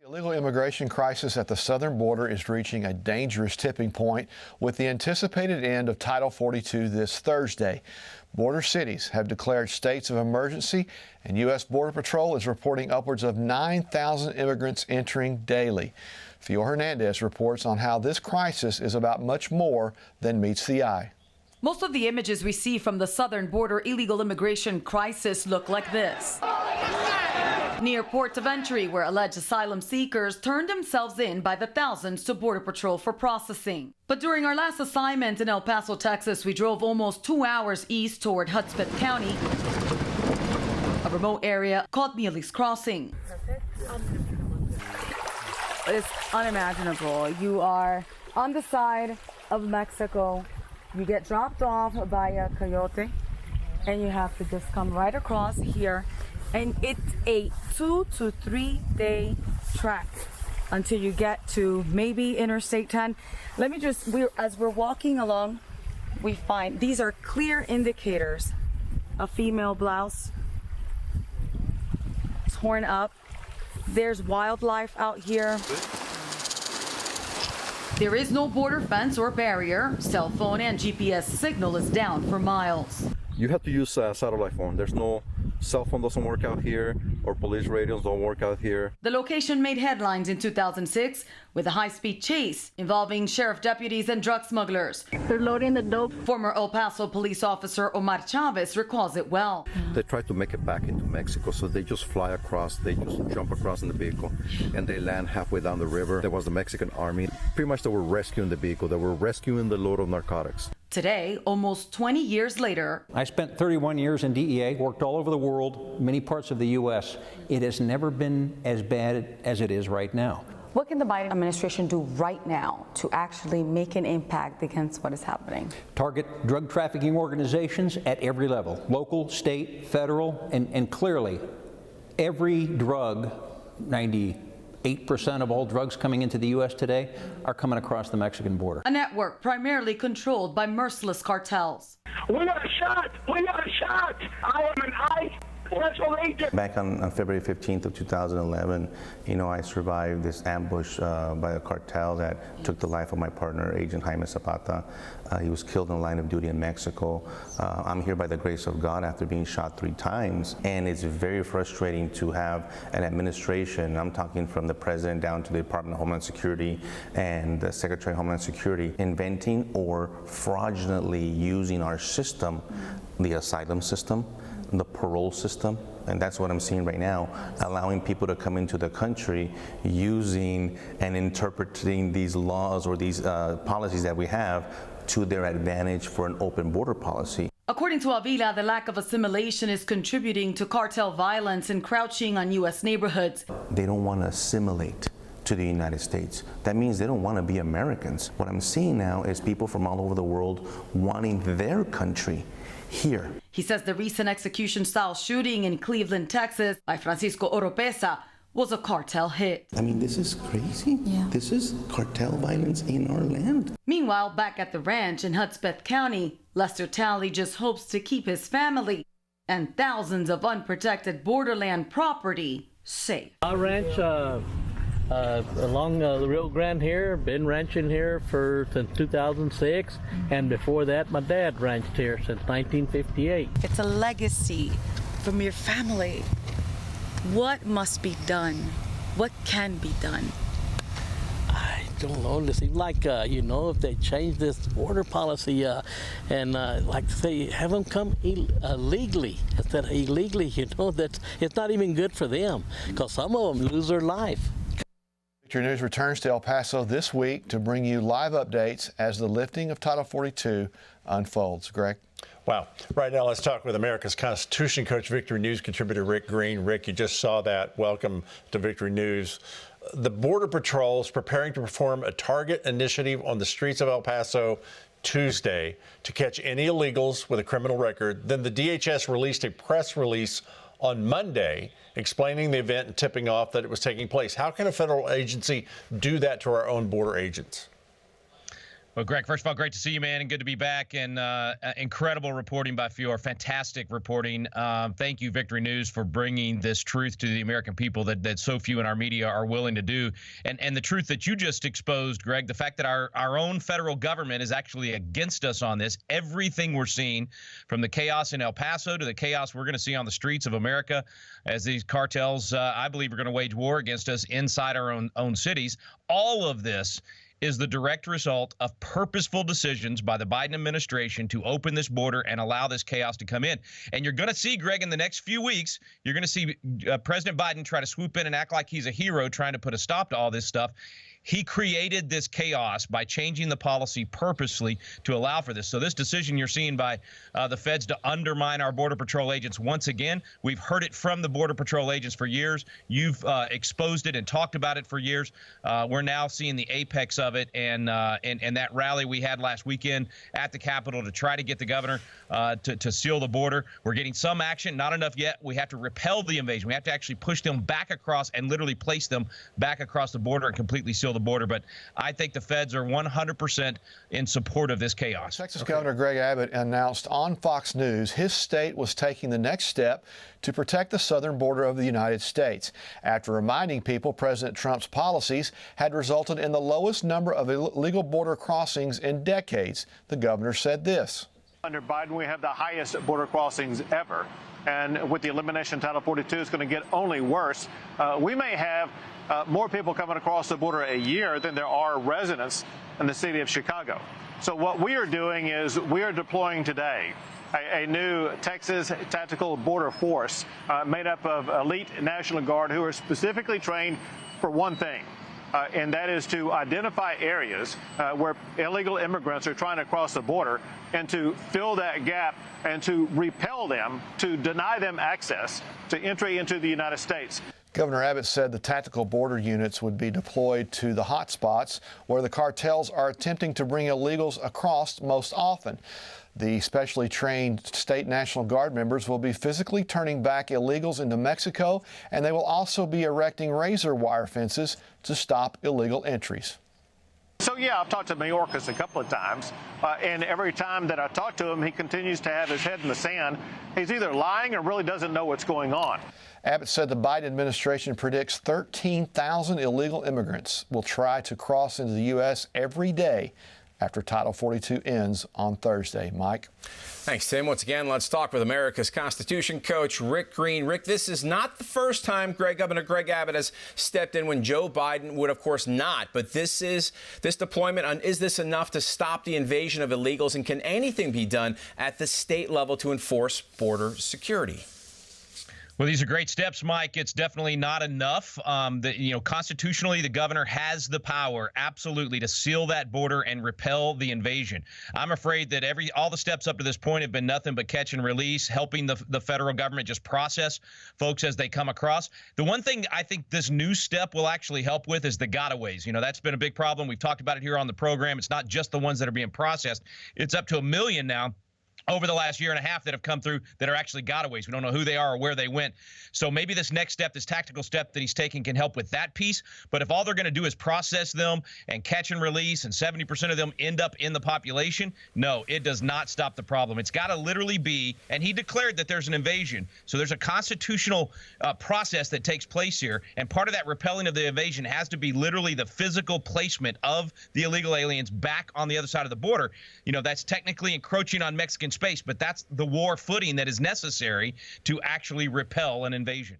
Illegal immigration crisis at the southern border is reaching a dangerous tipping point with the anticipated end of Title 42 this Thursday. Border cities have declared states of emergency, and U.S. Border Patrol is reporting upwards of 9,000 immigrants entering daily. Theo Hernandez reports on how this crisis is about much more than meets the eye. Most of the images we see from the southern border illegal immigration crisis look like this. Near ports of entry, where alleged asylum seekers turned themselves in by the thousands to Border Patrol for processing. But during our last assignment in El Paso, Texas, we drove almost 2 hours east toward Hudspeth County, a remote area called Neely's Crossing. It's unimaginable. You are on the side of Mexico. You get dropped off by a coyote, and you have to just come right across here. And it's a 2 to 3 day trek until you get to maybe Interstate 10. Let me just, as we're walking along, we find these are clear indicators. A female blouse, torn up. There's wildlife out here. There is no border fence or barrier. Cell phone and GPS signal is down for miles. You have to use a satellite phone. There's no cell phone doesn't work out here, or police radios don't work out here. The location made headlines in 2006 with a high-speed chase involving sheriff deputies and drug smugglers. They're loading the dope. Former El Paso police officer Omar Chavez recalls it well. They try to make it back into Mexico, so they just fly across, they just jump across in the vehicle, and they land halfway down the river. There was the Mexican army. Pretty much they were rescuing the vehicle. They were rescuing the load of narcotics. Today, almost 20 years later, I spent 31 years in DEA, worked all over the world, many parts of the U.S. It has never been as bad as it is right now. What can the Biden administration do right now to actually make an impact against what is happening? Target drug trafficking organizations at every level, local, state, federal, and clearly every drug, 98% of all drugs coming into the U.S. today are coming across the Mexican border. A network primarily controlled by merciless cartels. We got shot! We got shot! I am an ICE special agent. Back on February 15th of 2011, I survived this ambush by a cartel that took the life of my partner, Agent Jaime Zapata. He was killed in the line of duty in Mexico. I'm here by the grace of God after being shot 3 times. And it's very frustrating to have an administration, I'm talking from the president down to the Department of Homeland Security and the Secretary of Homeland Security, inventing or fraudulently using our system, the asylum system, the parole system, and that's what I'm seeing right now, allowing people to come into the country using and interpreting these laws or these policies that we have to their advantage for an open border policy. According to Avila, the lack of assimilation is contributing to cartel violence and crouching on U.S. neighborhoods. They don't want to assimilate to the United States. That means they don't want to be Americans. What I'm seeing now is people from all over the world wanting their country here. He says the recent execution-style shooting in Cleveland, Texas by Francisco Oropesa was a cartel hit. I mean, this is crazy. Yeah. This is cartel violence in our land. Meanwhile, back at the ranch in Hudspeth County, Lester Talley just hopes to keep his family and thousands of unprotected borderland property safe. Our ranch along the Rio Grande here, been ranching here since 2006, and before that my dad ranched here since 1958. It's a legacy from your family. What must be done? What can be done? I don't know. It seems like, if they change this border policy and like say, have them come legally instead of illegally, that it's not even good for them because some of them lose their life. Victory News returns to El Paso this week to bring you live updates as the lifting of Title 42 unfolds. Greg? Wow. Right now, let's talk with America's Constitution coach, Victory News contributor Rick Green. Rick, you just saw that. Welcome to Victory News. The Border Patrol is preparing to perform a target initiative on the streets of El Paso Tuesday to catch any illegals with a criminal record. Then the DHS released a press release on Monday explaining the event and tipping off that it was taking place. How can a federal agency do that to our own border agents? Well, Greg, first of all, great to see you, man, and good to be back. And incredible reporting by Fior. Fantastic reporting. Thank you, Victory News, for bringing this truth to the American people that so few in our media are willing to do. And the truth that you just exposed, Greg, the fact that our own federal government is actually against us on this. Everything we're seeing, from the chaos in El Paso to the chaos we're going to see on the streets of America as these cartels, I believe, are going to wage war against us inside our own cities. All of this is the direct result of purposeful decisions by the Biden administration to open this border and allow this chaos to come in. And you're going to see, Greg, in the next few weeks, you're going to see President Biden try to swoop in and act like he's a hero trying to put a stop to all this stuff. He created this chaos by changing the policy purposely to allow for this. So this decision you're seeing by the feds to undermine our Border Patrol agents once again, we've heard it from the Border Patrol agents for years. You've exposed it and talked about it for years. We're now seeing the apex of it, and that rally we had last weekend at the Capitol to try to get the governor to seal the border. We're getting some action, not enough yet. We have to repel the invasion. We have to actually push them back across and literally place them back across the border and completely seal the border. But I think the feds are 100% in support of this chaos. Texas Governor Greg Abbott announced on Fox News his state was taking the next step to protect the southern border of the United States after reminding people President Trump's policies had resulted in the lowest number of illegal border crossings in decades. The governor said this. Under Biden, we have the highest border crossings ever. And with the elimination of Title 42, it's going to get only worse. We may have more people coming across the border a year than there are residents in the city of Chicago. So what we are doing is we are deploying today a new Texas Tactical Border Force made up of elite National Guard who are specifically trained for one thing. And that is to identify areas where illegal immigrants are trying to cross the border and to fill that gap and to repel them, to deny them access to entry into the United States. Governor Abbott said the tactical border units would be deployed to the hot spots where the cartels are attempting to bring illegals across most often. The specially trained state National Guard members will be physically turning back illegals into Mexico, and they will also be erecting razor wire fences to stop illegal entries. So, yeah, I've talked to Mayorkas a couple of times, and every time that I talk to him, he continues to have his head in the sand. He's either lying or really doesn't know what's going on. Abbott said the Biden administration predicts 13,000 illegal immigrants will try to cross into the U.S. every day after Title 42 ends on Thursday. Mike? Thanks, Tim. Once again, let's talk with America's Constitution coach, Rick Green. Rick, this is not the first time Governor Greg Abbott has stepped in when Joe Biden would, of course, not. But this deployment, is this enough to stop the invasion of illegals? And can anything be done at the state level to enforce border security? Well, these are great steps, Mike. It's definitely not enough. Constitutionally, the governor has the power, absolutely, to seal that border and repel the invasion. I'm afraid that all the steps up to this point have been nothing but catch and release, helping the federal government just process folks as they come across. The one thing I think this new step will actually help with is the gotaways. That's been a big problem. We've talked about it here on the program. It's not just the ones that are being processed. It's up to 1 million now over the last year and a half that have come through that are actually gotaways. We don't know who they are or where they went. So maybe this next step, this tactical step that he's taking, can help with that piece. But if all they're going to do is process them and catch and release, and 70% of them end up in the population, no, it does not stop the problem. It's got to literally be, and he declared that there's an invasion. So there's a constitutional process that takes place here. And part of that repelling of the invasion has to be literally the physical placement of the illegal aliens back on the other side of the border. That's technically encroaching on Mexican space, but that's the war footing that is necessary to actually repel an invasion.